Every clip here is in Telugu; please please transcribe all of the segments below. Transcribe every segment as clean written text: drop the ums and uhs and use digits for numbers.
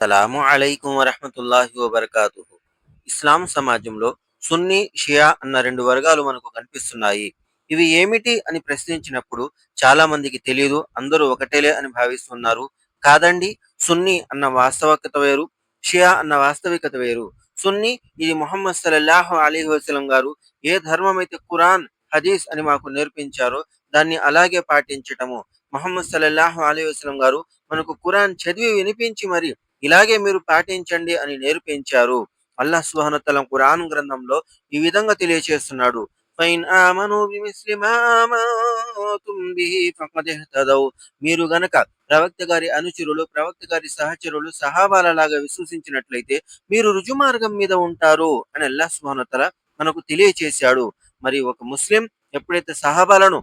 సలాము అలైకుం వరహమతుల్లాహి వబర్కాతుహు. ఇస్లాం సమాజంలో సున్నీ, షియా అన్న రెండు వర్గాలు మనకు కనిపిస్తున్నాయి. ఇవి ఏమిటి అని ప్రశ్నించినప్పుడు చాలా మందికి తెలియదు. అందరూ ఒకటేలే అని భావిస్తున్నారు. కాదండి, సున్నీ అన్న వాస్తవికత వేరు, షియా అన్న వాస్తవికత వేరు. సున్నీ ఇది ముహమ్మద్ సల్లల్లాహు అలీహి వసల్లం గారు ఏ ధర్మం అయితే ఖురాన్, హదీస్ అని మాకు నేర్పించారో దాన్ని అలాగే పాటించటము. ముహమ్మద్ సల్లల్లాహు అలీహి వసల్లం గారు మనకు ఖురాన్ చదివి వినిపించి మరి ఇలాగే మీరు పాటించండి అని నేర్పించారు. అల్లాహ్ సుబ్హానహు వ తఆలా ఖురాన్ గ్రంథంలో ఈ విధంగా తెలియచేస్తున్నాడు. ఫైన్ ఆమను బిమిస్లి మా ఆమంతుం బిహి ఫఖద్ ఇహ్తదౌ. మీరు గనక ప్రవక్త గారి అనుచరులు, ప్రవక్త గారి సహచరులు, సహాబాలలాగా విశ్వసించినట్లయితే మీరు రుజుమార్గం మీద ఉంటారు అని అల్లాహ్ సుబ్హానహు వ తఆలా మనకు తెలియచేశాడు. మరి ఒక ముస్లిం ఎప్పుడైతే సహాబాలను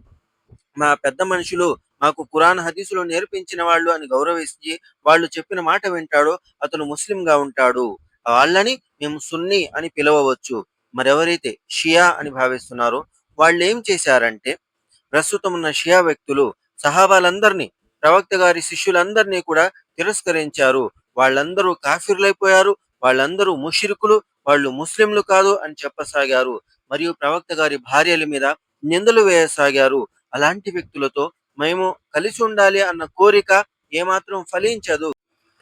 మా పెద్ద మనుషులు మాకు ఖురాన్ హదీసులు నేర్పించిన వాళ్ళు అని గౌరవించి వాళ్ళు చెప్పిన మాట వింటాడో అతను ముస్లింగా ఉంటాడు. వాళ్ళని మేము సున్నీ అని పిలవవచ్చు. మరెవరైతే షియా అని భావిస్తున్నారో వాళ్ళు ఏం చేశారంటే, ప్రస్తుతం ఉన్న షియా వ్యక్తులు సహాబాలందరినీ, ప్రవక్త గారి శిష్యులందరినీ కూడా తిరస్కరించారు. వాళ్ళందరూ కాఫిర్లైపోయారు, వాళ్ళందరూ ముష్రికులు, వాళ్ళు ముస్లింలు కాదు అని చెప్పసాగారు. మరియు ప్రవక్త గారి భార్యల మీద నిందలు వేయసాగారు. అలాంటి వ్యక్తులతో మేము కలిసి ఉండాలి అన్న కోరిక ఏమాత్రం ఫలించదు.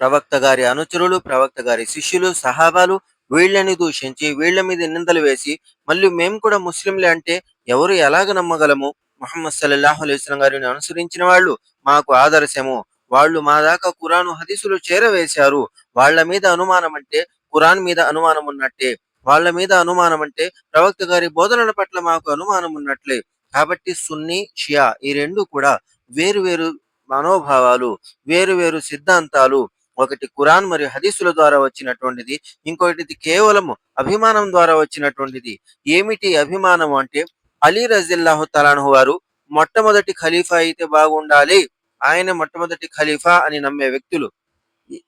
ప్రవక్త గారి అనుచరులు, ప్రవక్త గారి శిష్యులు, సహాబాలు వీళ్ళని దూషించి వీళ్ళ మీద నిందలు వేసి మళ్ళీ మేము కూడా ముస్లింలే అంటే ఎవరు ఎలాగ నమ్మగలము? ముహమ్మద్ సల్లల్లాహు అలైహి వసల్లం గారిని అనుసరించిన వాళ్ళు మాకు ఆదర్శము. వాళ్ళు మా దాకా ఖురాను హదీసులు చేరవేశారు. వాళ్ళ మీద అనుమానం అంటే ఖురాన్ మీద అనుమానం ఉన్నట్టే. వాళ్ళ మీద అనుమానం అంటే ప్రవక్త గారి బోధనల పట్ల మాకు అనుమానం ఉన్నట్లే. కాబట్టి సున్నీ, షియా ఈ రెండు కూడా వేరు వేరు మనోభావాలు, వేరు వేరు సిద్ధాంతాలు. ఒకటి ఖురాన్ మరియు హదీసుల ద్వారా వచ్చినటువంటిది, ఇంకొకటి కేవలం అభిమానం ద్వారా వచ్చినటువంటిది. ఏమిటి అభిమానం అంటే, అలీ రజిల్లాహు తలాన్హు వారు మొట్టమొదటి ఖలీఫా అయితే బాగుండాలి, ఆయన మొట్టమొదటి ఖలీఫా అని నమ్మే వ్యక్తులు.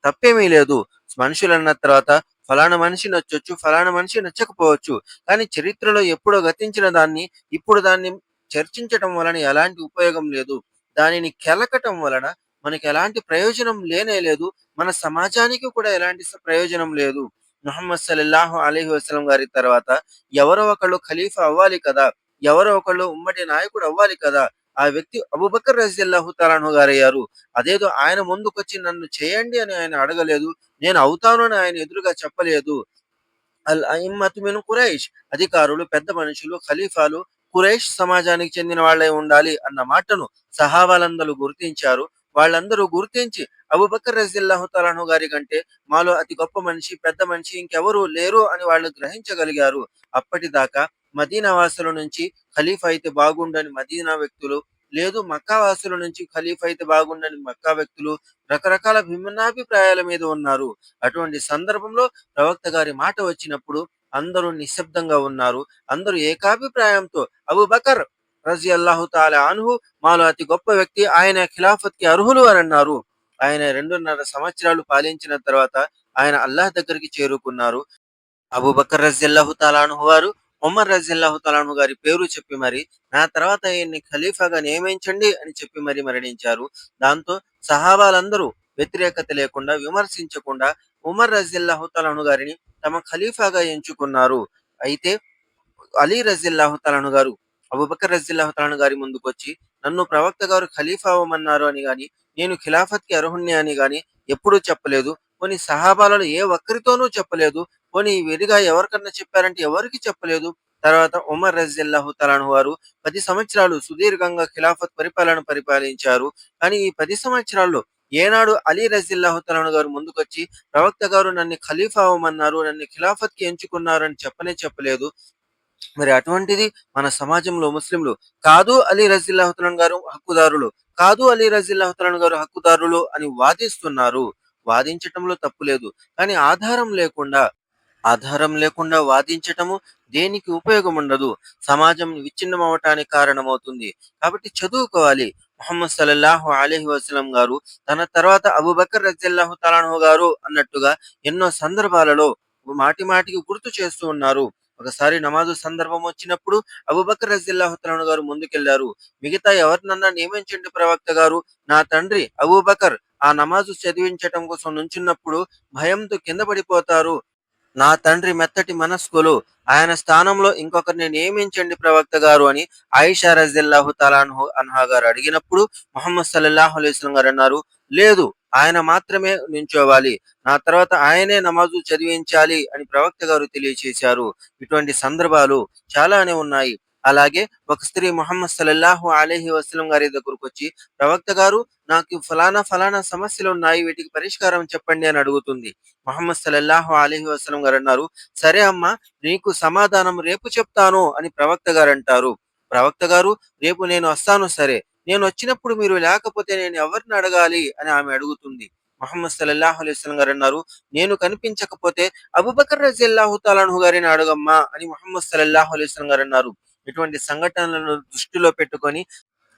తప్పేమీ లేదు. మనుషులన్న తర్వాత ఫలానా మనిషి నచ్చొచ్చు, ఫలానా మనిషి నచ్చకపోవచ్చు. కానీ చరిత్రలో ఎప్పుడో గతించిన దాన్ని ఇప్పుడు దాన్ని చర్చించటం వలన ఎలాంటి ఉపయోగం లేదు. దానిని కెలకటం వలన మనకి ఎలాంటి ప్రయోజనం లేనే లేదు. మన సమాజానికి కూడా ఎలాంటి ప్రయోజనం లేదు. ముహమ్మద్ సల్లల్లాహు అలైహి వసల్లం గారి తర్వాత ఎవరో ఒకళ్ళు ఖలీఫా అవ్వాలి కదా! ఎవరో ఒకళ్ళు ఉమ్మడి నాయకుడు అవ్వాలి కదా! ఆ వ్యక్తి అబూబకర్ రజియల్లాహు తాలాన్హు గారయ్యారు. అదేదో ఆయన ముందుకొచ్చి నన్ను చేయండి అని ఆయన అడగలేదు. నేను అవుతాను అని ఆయన ఎదురుగా చెప్పలేదు. అల్ అఇమ్మతు మిన్ ఖురైష్, అధికారులు, పెద్ద మనుషులు, ఖలీఫాలు ఖురైష్ సమాజానికి చెందిన వాళ్ళై ఉండాలి అన్న మాటను సహాబాలందరూ గుర్తించారు. వాళ్ళందరూ గుర్తించి అబూబకర్ రజియల్లాహు తాలాన్హు గారి కంటే మాలో అతి గొప్ప మనిషి, పెద్ద మనిషి ఇంకెవరు లేరు అని వాళ్ళు గ్రహించగలిగారు. అప్పటిదాకా మదీనా వాసుల నుంచి ఖలీఫా అయితే బాగుండని మదీనా వ్యక్తులు, లేదు మక్కా వాసుల నుంచి ఖలీఫా అయితే బాగుండని మక్కా వ్యక్తులు రకరకాల భిన్నాభిప్రాయాల మీద ఉన్నారు. అటువంటి సందర్భంలో ప్రవక్త గారి మాట వచ్చినప్పుడు అందరూ నిశ్శబ్దంగా ఉన్నారు. అందరూ ఏకాభిప్రాయంతో అబూబకర్ రజియల్లాహు తాలా అన్హు మాలో అతి గొప్ప వ్యక్తి, ఆయన ఖిలాఫత్‌కి అర్హులు అని అన్నారు. ఆయన 2.5 సంవత్సరాలు పాలించిన తర్వాత ఆయన అల్లాహ్ దగ్గరికి చేరుకున్నారు. అబూబకర్ రజియల్లాహు తాలా అన్హు వారు ఉమర్ రజియల్లాహు తాలా అన్హు గారి పేరు చెప్పి మరి నా తర్వాత ఈయన్ని ఖలీఫాగా నియమించండి అని చెప్పి మరి మరణించారు. దాంతో సహాబాలందరూ వ్యతిరేకత లేకుండా, విమర్శించకుండా ఉమర్ రజియల్లాహు తాలా అన్హు గారిని తమ ఖలీఫాగా ఎంచుకున్నారు. అయితే అలీ రజియల్లాహు తాలాను గారు అబూబకర్ రజియల్లాహు తాలాను గారి ముందుకొచ్చి నన్ను ప్రవక్త గారు ఖలీఫా అవ్వమన్నారు అని గాని, నేను ఖిలాఫత్‌కి అర్హుణ్ణి అని గాని ఎప్పుడూ చెప్పలేదు. పోనీ సహాబాలలో ఏ ఒక్కరితోనూ చెప్పలేదు. పోనీ విడిగా ఎవరికన్నా చెప్పారంటే ఎవరికీ చెప్పలేదు. తర్వాత ఉమర్ రజియల్లాహు తాలాను వారు 10 సంవత్సరాలు సుదీర్ఘంగా ఖిలాఫత్ పరిపాలన పరిపాలించారు. కానీ ఈ 10 సంవత్సరాల్లో ఏనాడు అలీ రజియల్లాహు తాలాను గారు ముందుకొచ్చి ప్రవక్త గారు నన్ను ఖలీఫా అవ్వమన్నారు, నన్ను ఖిలాఫత్‌కి ఎంచుకున్నారు అని చెప్పనే చెప్పలేదు. మరి అటువంటిది మన సమాజంలో ముస్లింలు కాదు అలీ రజియల్లాహు తఆలా గారు హక్కుదారులు, కాదు అలీ రజియల్లాహు తఆలా గారు హక్కుదారులు అని వాదిస్తున్నారు. వాదించటంలో తప్పు లేదు. కానీ ఆధారం లేకుండా వాదించటము దేనికి ఉపయోగం ఉండదు. సమాజం విచ్ఛిన్నమవ్వటానికి కారణమవుతుంది. కాబట్టి చదువుకోవాలి. ముహమ్మద్ సల్లల్లాహు అలైహి వసల్లం గారు తన తర్వాత అబూబకర్ రజియల్లాహు తఆలా అన్హు గారు అన్నట్టుగా ఎన్నో సందర్భాలలో మాటి మాటికి గుర్తు చేస్తూ ఉన్నారు. ఒకసారి నమాజు సందర్భం వచ్చినప్పుడు అబూబకర్ రజియల్లాహు తఆలా గారు ముందుకెళ్లారు. మిగతా ఎవరినన్నా నియమించండి ప్రవక్త గారు. నా తండ్రి అబూబకర్ ఆ నమాజు చదివించటం కోసం నుంచున్నప్పుడు భయంతో కింద పడిపోతారు. నా తండ్రి మెత్తటి మనస్కులు. ఆయన స్థానంలో ఇంకొకరిని నియమించండి ప్రవక్త గారు అని ఆయిషా రజియల్లాహు తాలా అన్హా గారు అడిగినప్పుడు ముహమ్మద్ సల్లల్లాహు అలైహి వసల్లం గారు అన్నారు, లేదు, ఆయన మాత్రమే నించోవాలి. నా తర్వాత ఆయనే నమాజు చదివించాలి అని ప్రవక్త గారు తెలియచేశారు. ఇటువంటి సందర్భాలు చాలానే ఉన్నాయి. అలాగే ఒక స్త్రీ ముహమ్మద్ సల్లల్లాహు అలైహి వసల్లం గారి దగ్గరకొచ్చి, ప్రవక్త గారు, నాకు ఫలానా ఫలానా సమస్యలున్నాయి. వీటికి పరిష్కారం చెప్పండి అని అడుగుతుంది. ముహమ్మద్ సల్లల్లాహు అలైహి వసల్లం గారు అన్నారు, సరే అమ్మా, నీకు సమాధానం రేపు చెప్తాను అని ప్రవక్త గారు అంటారు. ప్రవక్త గారు, రేపు నేను వస్తాను సరే. నేను వచ్చినప్పుడు మీరు లేకపోతే నేను ఎవరిని అడగాలి అని ఆమె అడుగుతుంది. ముహమ్మద్ సల్లల్లాహు అలైహి వసల్లం గారు అన్నారు, నేను కనిపించకపోతే అబూబకర్ రజియల్లాహు తాలా అన్హు గారిని అడగమ్మా అని ముహమ్మద్ సల్లల్లాహు అలైహి వసల్లం గారు అన్నారు. ఇటువంటి సంఘటనలను దృష్టిలో పెట్టుకొని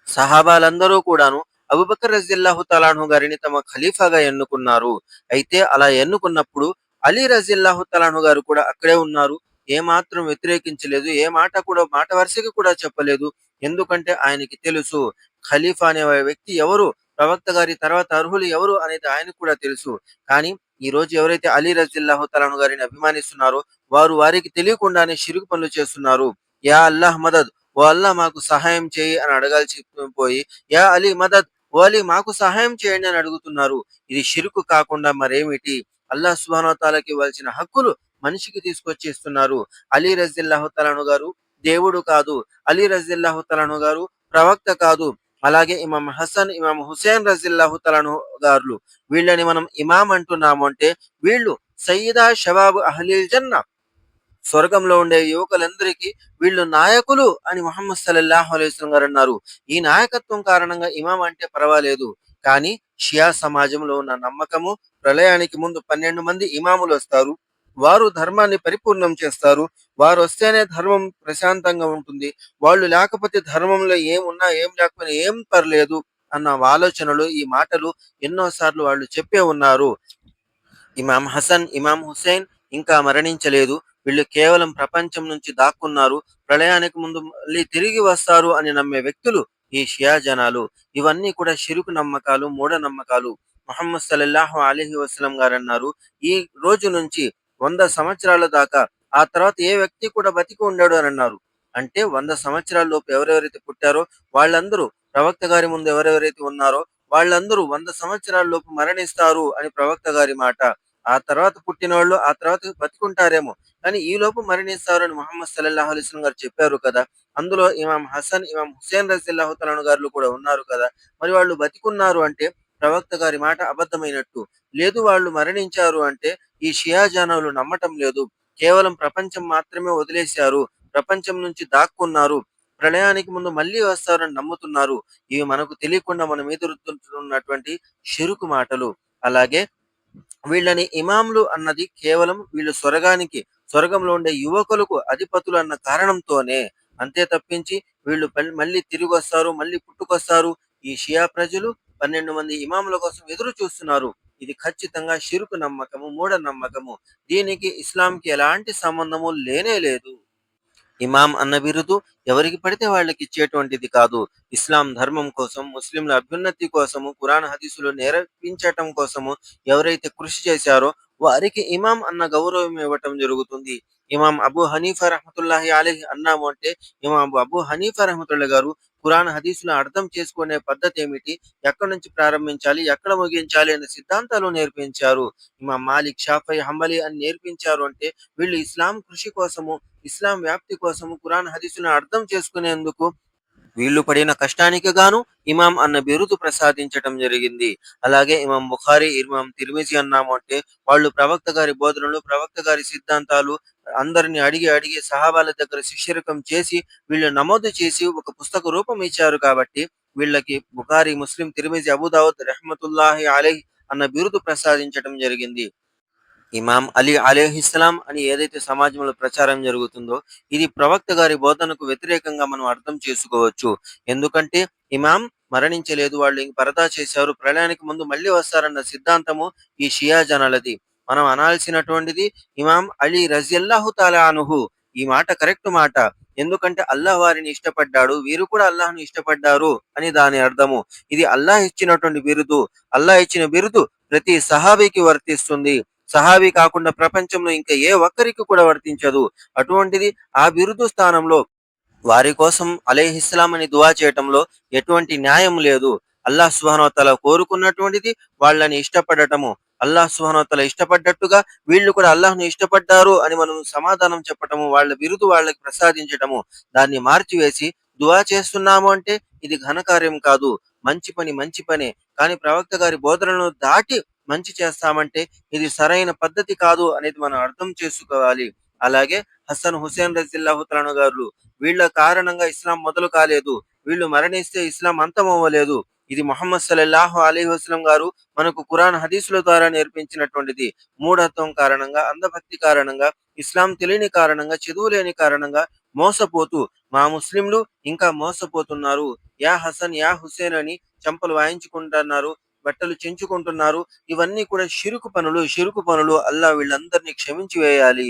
సహాబాలందరూ కూడాను అబూబకర్ రజియల్లాహు తాలా అన్హు గారిని తమ ఖలీఫాగా ఎన్నుకున్నారు. అయితే అలా ఎన్నుకున్నప్పుడు అలీ రజియల్లాహు తాలా అన్హు గారు కూడా అక్కడే ఉన్నారు. ఏమాత్రం వ్యతిరేకించలేదు. ఏ మాట కూడా మాట వరుసకి కూడా చెప్పలేదు. ఎందుకంటే ఆయనకి తెలుసు ఖలీఫా అనే వ్యక్తి ఎవరు, ప్రవక్త గారి తర్వాత అర్హులు ఎవరు అనేది ఆయనకు కూడా తెలుసు. కానీ ఈ రోజు ఎవరైతే అలీ రజియల్లాహు తాలా అన్హు గారిని అభిమానిస్తున్నారో వారు వారికి తెలియకుండానే షిరుకు పనులు చేస్తున్నారు. యా అల్లాహ్ మదద్, ఓ అల్లా మాకు సహాయం చేయి అని అడగాల్సి పోయి యా అలీ మదద్, ఓ అలీ మాకు సహాయం చేయండి అని అడుగుతున్నారు. ఇది షిరుకు కాకుండా మరేమిటి? అల్లాహ్ సుబ్హానహు వ తఆలాకి ఇవ్వాల్సిన హక్కులు మనిషికి తీసుకొచ్చి ఇస్తున్నారు. అలీ రజియల్లాహు తాలా అన్హు గారు దేవుడు కాదు. అలీ రజియల్లాహు తాలా అన్హు గారు ప్రవక్త కాదు. అలాగే ఇమాం హసన్, ఇమాం హుసేన్ రజియల్లాహు తాలా అన్హు గారులు, వీళ్ళని మనం ఇమాం అంటున్నాము అంటే వీళ్ళు సయ్యిదా షబాబ్ అహ్లిల్ జన్న, స్వర్గంలో ఉండే యువకులందరికీ వీళ్ళు నాయకులు అని ముహమ్మద్ సల్లల్లాహు అలైహి వసల్లం గారు అన్నారు. ఈ నాయకత్వం కారణంగా ఇమాం అంటే పర్వాలేదు. కానీ షియా సమాజంలో ఉన్న నమ్మకము, ప్రళయానికి ముందు 12 మంది ఇమాములు వస్తారు. వారు ధర్మాన్ని పరిపూర్ణం చేస్తారు. వారు వస్తేనే ధర్మం ప్రశాంతంగా ఉంటుంది. వాళ్ళు లేకపోతే ధర్మంలో ఏమున్నా ఏం లేకపోయినా ఏం పర్లేదు అన్న ఆలోచనలు, ఈ మాటలు ఎన్నో సార్లు వాళ్ళు చెప్పే ఉన్నారు. ఇమాం హసన్, ఇమాం హుసేన్ ఇంకా మరణించలేదు. వీళ్ళు కేవలం ప్రపంచం నుంచి దాక్కున్నారు. ప్రళయానికి ముందు మళ్ళీ తిరిగి వస్తారు అని నమ్మే వ్యక్తులు ఈ షియా జనాలు. ఇవన్నీ కూడా షిరుకు నమ్మకాలు, మూఢనమ్మకాలు. ముహమ్మద్ సల్లల్లాహు అలైహి వసల్లం గారన్నారు, ఈ రోజు నుంచి 100 సంవత్సరాల దాకా ఆ తర్వాత ఏ వ్యక్తి కూడా బతికి ఉండడు అని అన్నారు. అంటే 100 సంవత్సరాల లోపు ఎవరెవరైతే పుట్టారో వాళ్ళందరూ, ప్రవక్త గారి ముందు ఎవరెవరైతే ఉన్నారో వాళ్ళందరూ 100 సంవత్సరాల లోపు మరణిస్తారు అని ప్రవక్త గారి మాట. ఆ తర్వాత పుట్టినోళ్ళు ఆ తర్వాత బతికుంటారేమో, కానీ ఈలోపు మరణిస్తారు అని ముహమ్మద్ సల్లల్లాహు అలైహి వసల్లం గారు చెప్పారు కదా! అందులో ఇమాం హసన్, ఇమాం హుసేన్ రజియల్లాహు తాలా అన్హు గారులు కూడా ఉన్నారు కదా! మరి వాళ్ళు బతికున్నారు అంటే ప్రవక్త గారి మాట అబద్ధమైనట్టు. లేదు, వాళ్ళు మరణించారు అంటే ఈ షియా జనాలు నమ్మటం లేదు. కేవలం ప్రపంచం మాత్రమే వదిలేశారు. ప్రపంచం నుంచి దాక్కున్నారు. ప్రళయానికి ముందు మళ్ళీ వస్తారని నమ్ముతున్నారు. ఇవి మనకు తెలియకుండా మన మీద రుద్దుతున్నటువంటి షిరుకు మాటలు. అలాగే వీళ్ళని ఇమాంలు అన్నది కేవలం వీళ్ళు స్వర్గంలో ఉండే యువకులకు అధిపతులు అన్న కారణంతోనే. అంతే తప్పించి వీళ్ళు మళ్ళీ తిరిగొస్తారు, మళ్ళీ పుట్టుకొస్తారు. ఈ షియా ప్రజలు 12 మంది ఇమాముల కోసం ఎదురు చూస్తున్నారు. ఇది ఖచ్చితంగా షిరుకు నమ్మకము, మూఢనమ్మకము. దీనికి ఇస్లాంకి ఎలాంటి సంబంధము లేనే లేదు. ఇమాం అన్న బిరుదు ఎవరికి పడితే వాళ్ళకి ఇచ్చేటువంటిది కాదు. ఇస్లాం ధర్మం కోసం, ముస్లింల అభ్యున్నతి కోసము, ఖురాన్ హదీసులు నేర్పించటం కోసము ఎవరైతే కృషి చేశారో వారికి ఇమాం అన్న గౌరవం ఇవ్వటం జరుగుతుంది. ఇమాం అబూ హనీఫా రహ్మతుల్లాహి అలైహి అన్నాము అంటే ఇమాం అబూ హనీఫా రహ్మతుల్లాహి గారు ఖురాన్ హదీసులను అర్థం చేసుకునే పద్ధతి ఏమిటి, ఎక్కడి నుంచి ప్రారంభించాలి, ఎక్కడ ముగించాలి అనే సిద్ధాంతాలు నేర్పించారు. ఇమాం మాలిక్, షాఫీ, హంబలి అని నేర్పించారు అంటే వీళ్ళు ఇస్లాం కృషి కోసము, ఇస్లాం వ్యాప్తి కోసము, ఖురాన్ హదీసులను అర్థం చేసుకునేందుకు వీళ్ళు పడిన కష్టానికి గాను ఇమాం అన్న బిరుదు ప్రసాదించటం జరిగింది. అలాగే ఇమాం బుఖారీ, ఇమాం తిర్మిజీ అన్నాము అంటే వాళ్ళు ప్రవక్త గారి బోధనలు, ప్రవక్త గారి సిద్ధాంతాలు అందరిని అడిగి అడిగి సహాబాల దగ్గర శిష్యరికం చేసి వీళ్ళు నమోదు చేసి ఒక పుస్తక రూపం ఇచ్చారు కాబట్టి వీళ్ళకి బుఖారీ, ముస్లిం, తిర్మిజీ, అబూ దావుద్ రహ్మతుల్లాహి అలైహి అన్న బిరుదు ప్రసాదించటం జరిగింది. ఇమాం అలీ అలైహిస్సలాం అని ఏదైతే సమాజంలో ప్రచారం జరుగుతుందో ఇది ప్రవక్త గారి బోధనకు వ్యతిరేకంగా మనం అర్థం చేసుకోవచ్చు. ఎందుకంటే ఇమాం మరణించలేదు. వాళ్ళు ఇంక పరదా చేశారు. ప్రళయానికి ముందు మళ్ళీ వస్తారన్న సిద్ధాంతము ఈ షియా జనాలది. మనం అనాల్సినటువంటిది ఇమాం అలీ రజియల్లాహు తాలా అన్హు. ఈ మాట కరెక్ట్ మాట. ఎందుకంటే అల్లాహ్ వారిని ఇష్టపడ్డాడు. వీరు కూడా అల్లాహ్‌ను ఇష్టపడ్డారు అని దాని అర్థము. ఇది అల్లాహ్ ఇచ్చినటువంటి బిరుదు. అల్లాహ్ ఇచ్చిన బిరుదు ప్రతి సహాబీకి వర్తిస్తుంది. సహాబీ కాకుండా ప్రపంచంలో ఇంకా ఏ ఒక్కరికి కూడా వర్తించదు. అటువంటిది ఆ బిరుదు స్థానంలో వారి కోసం అలైహిస్సలాం అని దుఆ చేయటంలో ఎటువంటి న్యాయం లేదు. అల్లాహ్ సుబ్హానహు వ తఆలా కోరుకున్నటువంటిది వాళ్ళని ఇష్టపడటము. అల్లాహ్ సుబ్హానహు వ తఆలా ఇష్టపడ్డట్టుగా వీళ్ళు కూడా అల్లాహ్‌ని ఇష్టపడ్డారు అని మనం సమాధానం చెప్పటము, వాళ్ళ బిరుదు వాళ్ళకి ప్రసాదించటము, దాన్ని మార్చివేసి దుఆ చేస్తున్నాము అంటే ఇది ఘనకార్యం కాదు. మంచి పని, మంచి పనే. కానీ ప్రవక్త గారి బోధనలను దాటి మంచి చేస్తామంటే ఇది సరైన పద్ధతి కాదు అనేది మనం అర్థం చేసుకోవాలి. అలాగే హసన్, హుసేన్ రజియల్లాహు తఆలా గారు వీళ్ళ కారణంగా ఇస్లాం మొదలు కాలేదు. వీళ్ళు మరణిస్తే ఇస్లాం అంతమవ్వలేదు. ఇది ముహమ్మద్ సల్లల్లాహు అలైహి వసల్లం గారు మనకు ఖురాన్, హదీసుల ద్వారా నేర్పించినటువంటిది. మూఢత్వం కారణంగా, అంధభక్తి కారణంగా, ఇస్లాం తెలియని కారణంగా, చదువు లేని కారణంగా మోసపోతూ మా ముస్లింలు ఇంకా మోసపోతున్నారు. యా హసన్, యా హుసేన్ అని చెంపలు వాయించుకుంటున్నారు. బట్టలు చించుకుంటున్నారు. ఇవన్నీ కూడా షిరుకు పనులు. షిరుకు పనులు. అల్లాహ్ వీళ్ళందరినీ క్షమించి వేయాలి.